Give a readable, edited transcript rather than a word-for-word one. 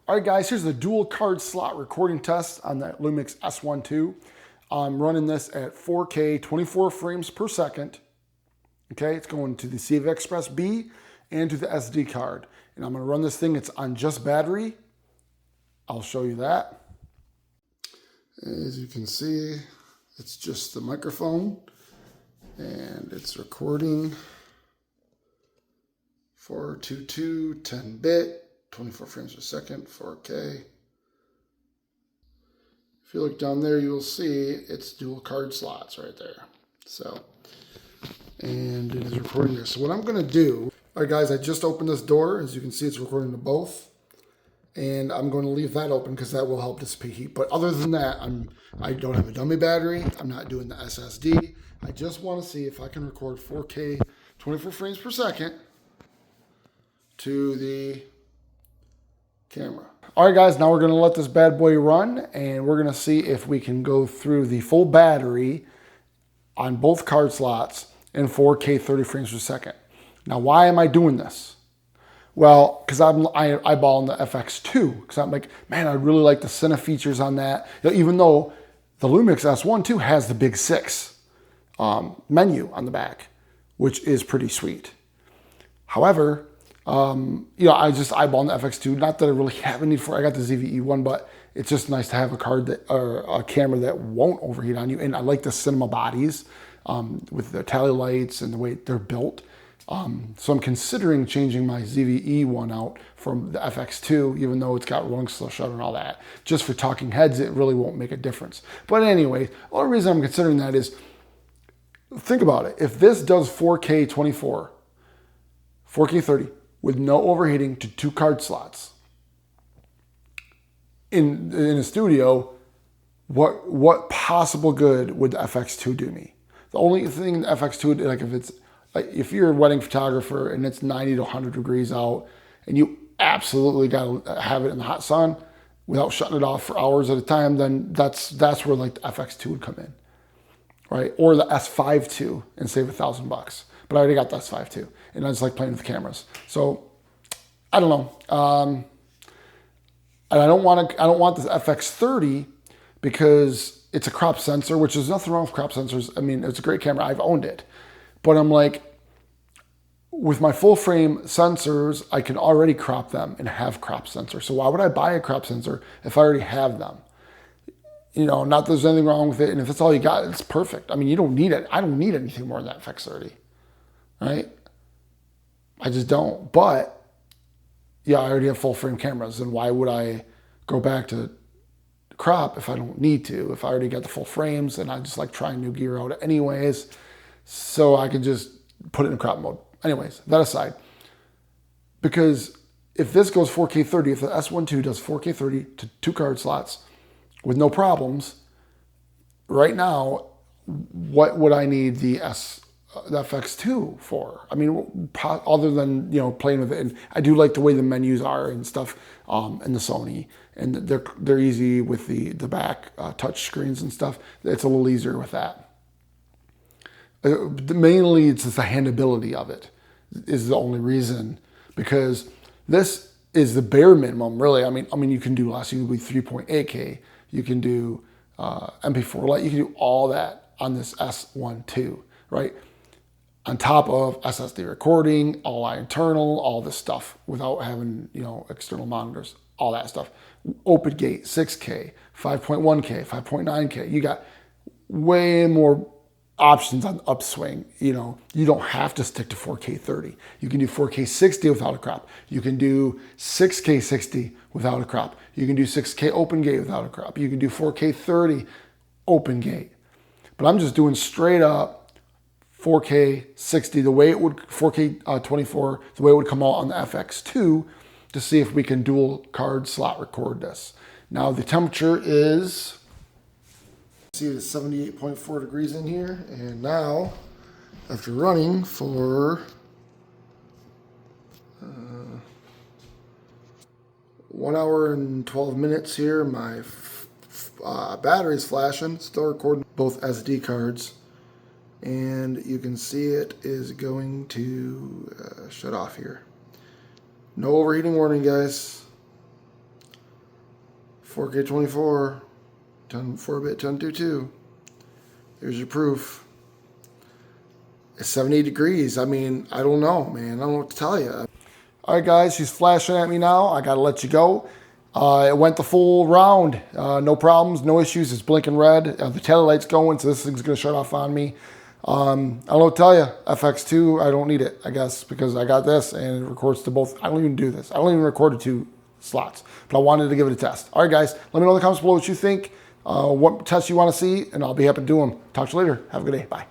All right, guys, here's the dual card slot recording test on that Lumix S1II. I'm running this at 4K, 24 frames per second. Okay, it's going to the CV Express B and to the SD card. And I'm gonna run this thing, it's on just battery. I'll show you that. As you can see, it's just the microphone and it's recording 422, 10-bit. 24 frames per second, 4K. If you look down there, you'll see it's dual card slots right there. So, and it is recording there. So what I'm gonna do, all right guys, I just opened this door. As you can see, it's recording to both. And I'm going to leave that open because that will help dissipate heat. But other than that, I don't have a dummy battery. I'm not doing the SSD. I just want to see if I can record 4K, 24 frames per second to the camera. All right, guys, now we're going to let this bad boy run, and we're going to see if we can go through the full battery on both card slots in 4K 30 frames per second. Now, why am I doing this? Well, because I'm eyeballing the FX2, because I'm like, man, I really like the Cine features on that. You know, even though the Lumix S1II has the big 6 menu on the back, which is pretty sweet. However, you know, I just eyeballing the FX2. Not that I really have a need for it. I got the ZVE one, but it's just nice to have a card that, or a camera that won't overheat on you. And I like the cinema bodies with the tally lights and the way they're built. So I'm considering changing my ZVE one out from the FX2, even though it's got rolling slow shutter and all that. Just for talking heads, it really won't make a difference. But anyway, the only reason I'm considering that is, think about it. If this does 4K 24, 4K 30, with no overheating to 2 card slots in a studio, what possible good would the FX2 do me? The only thing the FX2, like if you're a wedding photographer and it's 90 to 100 degrees out and you absolutely got to have it in the hot sun without shutting it off for hours at a time, then that's where like the FX2 would come in, right? Or the S5II and save $1,000. But I already got the S5II, and I just like playing with the cameras. So I don't know. And I don't want this FX30 because it's a crop sensor, which is nothing wrong with crop sensors. I mean, it's a great camera. I've owned it. But I'm like, with my full frame sensors, I can already crop them and have crop sensor. So why would I buy a crop sensor if I already have them? You know, not that there's anything wrong with it. And if that's all you got, it's perfect. I mean, you don't need it. I don't need anything more than that FX30, right? I just don't. But yeah, I already have full frame cameras. And why would I go back to crop if I don't need to? If I already got the full frames and I just like trying new gear out anyways, so I can just put it in crop mode. Anyways, that aside, because if this goes 4K 30, if the S1II does 4K 30 to 2 card slots with no problems, right now, what would I need the FX2 for? I mean, other than, you know, playing with it. And I do like the way the menus are and stuff in the Sony, and they're easy with the back touch screens and stuff. It's a little easier with that. Mainly, it's just the handability of it is the only reason, because this is the bare minimum, really. I mean, you can do less. You can do 3.8K. You can do MP4 Lite. You can do all that on this S1II, right? On top of SSD recording, all internal, all this stuff without having, you know, external monitors, all that stuff. Open gate, 6K, 5.1K, 5.9K. You got way more options on the upswing. You know, you don't have to stick to 4K 30. You can do 4K 60 without a crop. You can do 6K 60 without a crop. You can do 6K open gate without a crop. You can do 4K 30 open gate. But I'm just doing straight up 4K 60, the way it would, 4K 24, the way it would come out on the FX2, to see if we can dual card slot record this. Now the temperature is, see, it's 78.4 degrees in here, and now after running for 1 hour and 12 minutes here, my battery's flashing, still recording both SD cards, and you can see it is going to shut off here. No overheating warning, guys. 4K 24, 4-bit 1022. There's your proof. It's 78 degrees. I mean, I don't know, man. I don't know what to tell you. All right, guys, she's flashing at me now. I got to let you go. It went the full round. No problems, no issues. It's blinking red. The tail light's going, so this thing's going to shut off on me. I don't know what to tell you. FX2, I don't need it, I guess, because I got this and it records to both. I don't even do this. I don't even record to 2 slots, but I wanted to give it a test. All right, guys, let me know in the comments below what you think, what tests you want to see, and I'll be happy to do them. Talk to you later. Have a good day. Bye.